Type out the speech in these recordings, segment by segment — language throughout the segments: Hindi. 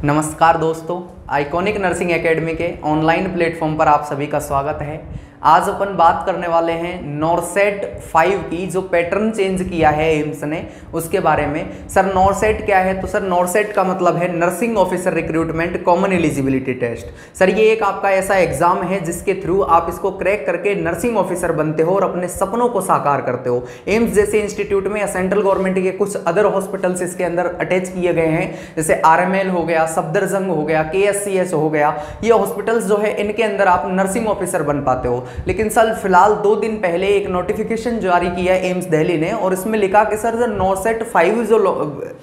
नमस्कार दोस्तों, आइकॉनिक नर्सिंग एकेडमी के ऑनलाइन प्लेटफॉर्म पर आप सभी का स्वागत है। आज अपन बात करने वाले हैं नॉरसेट 5 की जो पैटर्न चेंज किया है एम्स ने, उसके बारे में। सर नॉरसेट क्या है? तो सर नॉरसेट का मतलब है nursing officer recruitment common eligibility test. Sir ये एक आपका ऐसा एग्जाम है जिसके थ्रू आप इसको क्रैक करके नर्सिंग ऑफिसर बनते हो और अपने सपनों को साकार करते हो। एम्स जैसे इंस्टीट्यूट में या सेंट्रल गवर्नमेंट के कुछ अदर हॉस्पिटल्स इसके अंदर अटैच किए गए हैं, जैसे RML हो गया, सफदरजंग हो गया, KSCH हो गया। ये हॉस्पिटल्स जो है इनके अंदर आप नर्सिंग ऑफिसर बन पाते हो। लेकिन सर फिलहाल 2 दिन पहले एक नोटिफिकेशन जारी किया है एम्स दिल्ली ने, और इसमें लिखा कि सर नॉरसेट 5 जो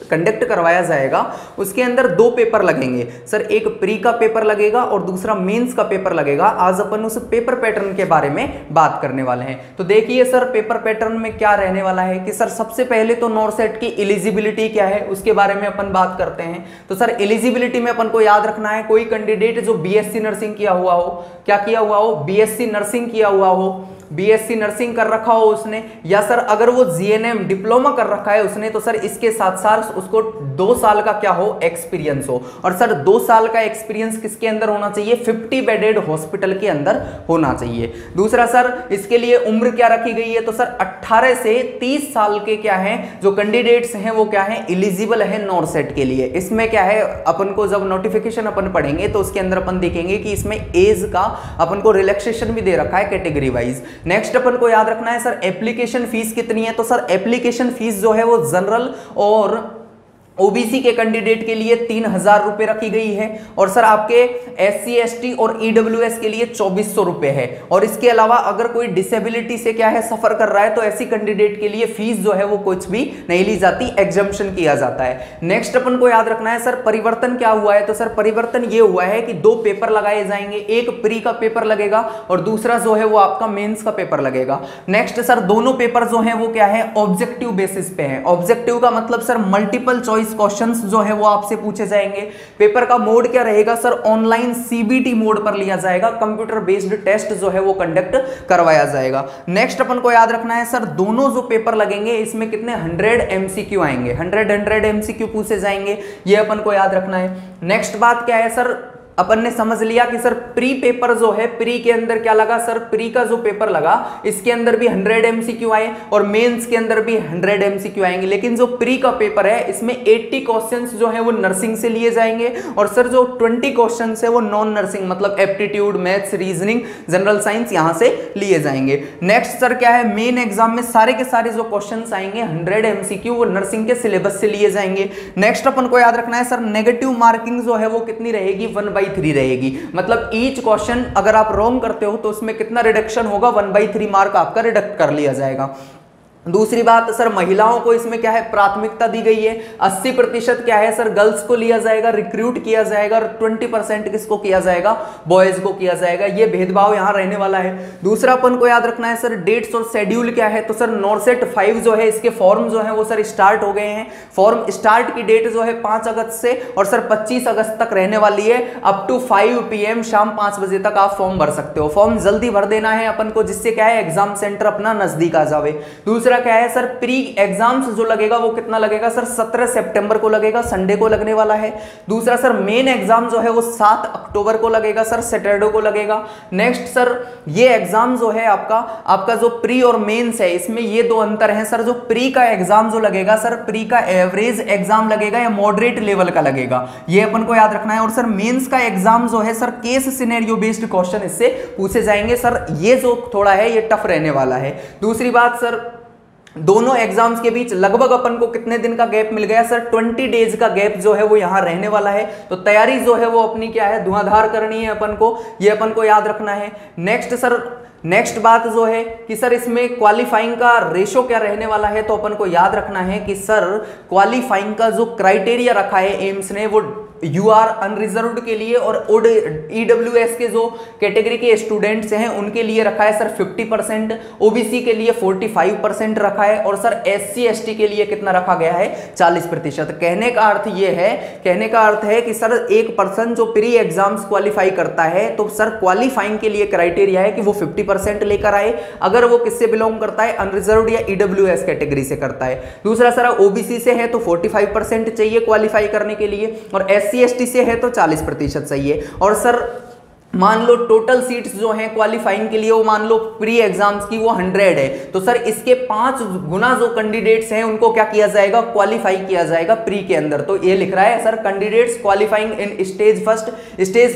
कंडक्ट करवाया जाएगा उसके अंदर 2 पेपर लगेंगे। सर एक प्री का पेपर लगेगा और दूसरा मेंस का पेपर लगेगा। आज अपन उस पेपर पैटर्न के बारे में बात करने वाले हैं। तो देखिए सर पेपर पैटर्न में क्या रहने वाला है कि सर सबसे पहले तो नॉरसेट की एलिजिबिलिटी क्या है उसके बारे में अपन बात करते हैं। तो सर एलिजिबिलिटी में अपन को याद रखना है, कोई कैंडिडेट जो BSc नर्सिंग किया हुआ हो, क्या किया हुआ हो, BSc नर्सिंग किया हुआ हो, BSc नर्सिंग कर रखा हो उसने, या सर अगर वो GNM डिप्लोमा कर रखा है उसने, तो सर इसके साथ साथ उसको 2 साल का क्या हो, एक्सपीरियंस हो। और सर 2 साल का एक्सपीरियंस किसके अंदर होना चाहिए? 50 बेडेड हॉस्पिटल के अंदर होना चाहिए। दूसरा सर इसके लिए उम्र क्या रखी गई है? तो सर 18 से 30 साल के क्या है जो कैंडिडेट्स हैं वो क्या है, एलिजिबल है नॉरसेट के लिए। इसमें क्या है, अपन को जब नोटिफिकेशन अपन पढ़ेंगे तो उसके अंदर अपन देखेंगे कि इसमें एज का अपन को रिलैक्सेशन भी दे रखा है कैटेगरी वाइज। नेक्स्ट अपन को याद रखना है सर एप्लीकेशन फीस कितनी है? तो सर एप्लीकेशन फीस जो है वो जनरल और OBC के कैंडिडेट के लिए 3000 रुपए रखी गई है, और सर आपके SC ST और EWS के लिए 2400 रुपए है। और इसके अलावा अगर कोई डिसेबिलिटी से क्या है सफर कर रहा है तो ऐसी कैंडिडेट के लिए फीस जो है वो कुछ भी नहीं ली जाती, एग्जम्पशन किया जाता है। नेक्स्ट अपन को याद रखना है सर परिवर्तन क्या हुआ है? तो सर परिवर्तन ये हुआ है कि 2 पेपर लगाए जाएंगे, एक प्री का पेपर लगेगा और दूसरा जो है वो आपका मेंस का पेपर लगेगा। नेक्स्ट सर दोनों पेपर जो है वो क्या है, ऑब्जेक्टिव बेसिस पे है। ऑब्जेक्टिव का मतलब सर मल्टीपल चॉइस क्वेश्चंस जो है वो आपसे पूछे जाएंगे। पेपर का मोड क्या रहेगा? सर ऑनलाइन CBT मोड पर लिया जाएगा, कंप्यूटर बेस्ड टेस्ट जो है वो कंडक्ट करवाया जाएगा। नेक्स्ट अपन को याद रखना है सर दोनों जो पेपर लगेंगे इसमें कितने 100 MCQ आएंगे, 100 MCQ पूछे जाएंगे, ये अपन को याद रखना है। नेक्स्ट बात क्या है सर, अपन ने समझ लिया कि सर प्री पेपर जो है, प्री के अंदर क्या लगा? सर प्री का जो पेपर लगा इसके अंदर भी 100 MCQ आए और मेंस के अंदर भी 100 MCQ आएंगे। लेकिन जो प्री का पेपर है इसमें 80 क्वेश्चंस जो है वो नर्सिंग से लिए जाएंगे, और सर जो 20 क्वेश्चंस है वो नॉन नर्सिंग मतलब aptitude, maths, reasoning, general science यहां से लिए जाएंगे। नेक्स्ट सर क्या है, मेन एग्जाम में सारे के सारे जो क्वेश्चन आएंगे 100 MCQ वो नर्सिंग के सिलेबस से लिए जाएंगे। नेक्स्ट अपन को याद रखना है सर नेगेटिव मार्किंग जो है वो कितनी रहेगी, 1/3 रहेगी। मतलब ईच क्वेश्चन अगर आप रॉन्ग करते हो तो उसमें कितना रिडक्शन होगा, 1/3 मार्क आपका रिडक्ट कर लिया जाएगा। दूसरी बात सर महिलाओं को इसमें क्या है, प्राथमिकता दी गई है। 80% क्या है सर गर्ल्स को लिया जाएगा, रिक्रूट किया जाएगा, और 20% किसको किया जाएगा, बॉयज को किया जाएगा। ये भेदभाव यहां रहने वाला है। दूसरा अपन को याद रखना है सर डेट्स और शेड्यूल क्या है? तो सर नॉरसेट 5 जो है इसके फॉर्म जो है वो सर स्टार्ट हो गए हैं। फॉर्म स्टार्ट की डेट जो है 5 अगस्त से और सर 25 अगस्त तक रहने वाली है। अप टू 5 PM शाम 5 बजे तक आप फॉर्म भर सकते हो। फॉर्म जल्दी भर देना है अपन को, जिससे क्या है एग्जाम सेंटर अपना नजदीक आ जावे। दूसरा क्या है सर प्री एग्जाम्स जो लगेगा वो कितना लगेगा सर, 17 सितंबर को लगेगा, संडे को लगने वाला है। दूसरा सर मेन एग्जाम जो है वो 7 अक्टूबर को लगेगा सर, सैटरडे को लगेगा। नेक्स्ट सर ये एग्जाम जो है आपका जो प्री और मेंस है इसमें ये 2 अंतर हैं सर। जो प्री का एग्जाम जो लगेगा सर, प्री का एवरेज एग्जाम लगेगा या मॉडरेट लेवल का लगेगा, ये अपन को याद रखना है। और सर मेंस का एग्जाम जो है sir case scenario based question इससे पूछे जाएंगे। सर ये जो थोड़ा है ये टफ रहने वाला है। दूसरी बात सर दोनों एग्जाम्स के बीच लगभग अपन को कितने दिन का गैप मिल गया सर, 20 डेज का गैप जो है वो यहां रहने वाला है। तो तैयारी जो है वो अपनी क्या है, धुआंधार करनी है अपन को, ये अपन को याद रखना है। नेक्स्ट बात जो है कि सर इसमें क्वालिफाइंग का रेशो क्या रहने वाला है? तो अपन को याद रखना है कि सर क्वालिफाइंग का जो क्राइटेरिया रखा है एम्स ने वो UR अनरिजर्व्ड के लिए और EWS के जो कैटेगरी के स्टूडेंट्स हैं उनके लिए रखा है सर 50%, OBC के लिए 45% रखा है, और सर SC ST के लिए कितना रखा गया है, 40%। कहने का अर्थ है कि सर एक पर्सन जो प्री एग्जाम्स क्वालिफाई करता है तो सर क्वालिफाइंग के लिए क्राइटेरिया है कि वो 50% लेकर आए, अगर वो किससे बिलोंग करता है, अनरिजर्व्ड या EWS कैटेगरी से करता है। दूसरा सर OBC से है तो 45% चाहिए क्वालिफाई करने के लिए, और SC ST से है तो 40% सही है। और सर मान लो टोटल सीट्स जो हैं क्वालिफाइंग के लिए वो मान लो प्री एग्जाम्स की वो 100 है, तो सर इसके 5 गुना जो कैंडिडेट्स हैं उनको क्या किया जाएगा, क्वालिफाई किया जाएगा प्री के अंदर। तो ये लिख रहा है sir candidates qualifying in stage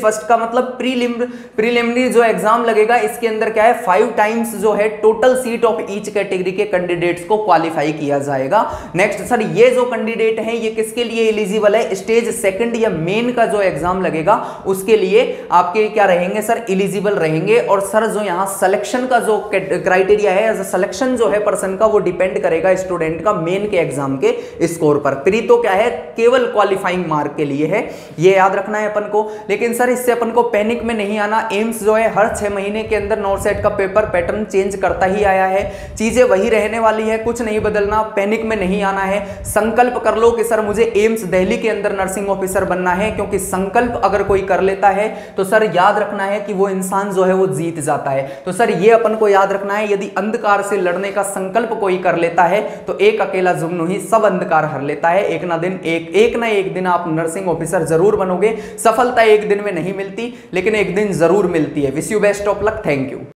first का मतलब प्रीलिमिनरी जो एग्जाम लगेगा इसके अंदर क्या है 5 टाइम्स जो है total seat of each category के कैंडिडेट्स को क्वालिफाई किया जाएगा। नेक्स्ट सर ये जो कैंडिडेट है ये किसके लिए एलिजिबल है, स्टेज सेकंड या मेन का जो एग्जाम लगेगा उसके लिए आपके क्या रहेंगे सर, एलिजिबल रहेंगे। और सर जो यहां सिलेक्शन का जो क्राइटेरिया है, सिलेक्शन जो है पर्सन का वो डिपेंड करेगा स्टूडेंट का मेन के एग्जाम के स्कोर पर। प्री तो क्या है केवल क्वालिफाइंग मार्क के लिए है, ये याद रखना है अपन को। लेकिन सर इससे अपन को पैनिक में नहीं आना। एम्स जो है हर 6 महीने के अंदर नॉर्सेट का पेपर पैटर्न चेंज करता ही आया है, चीजें वही रहने वाली है, कुछ नहीं बदलना, पैनिक में नहीं आना है। संकल्प कर लो कि सर मुझे एम्स दिल्ली के अंदर नर्सिंग ऑफिसर बनना है, क्योंकि संकल्प अगर कोई कर लेता है तो सर याद रखना है कि वो इंसान जो है वो जीत जाता है। तो सर ये अपन को याद रखना है, यदि अंधकार से लड़ने का संकल्प कोई कर लेता है तो एक अकेला जुम्न ही सब अंधकार हर लेता है। एक ना एक दिन आप नर्सिंग ऑफिसर जरूर बनोगे। सफलता एक दिन में नहीं मिलती लेकिन एक दिन जरूर मिलती है। Wish you best of luck. Thank you.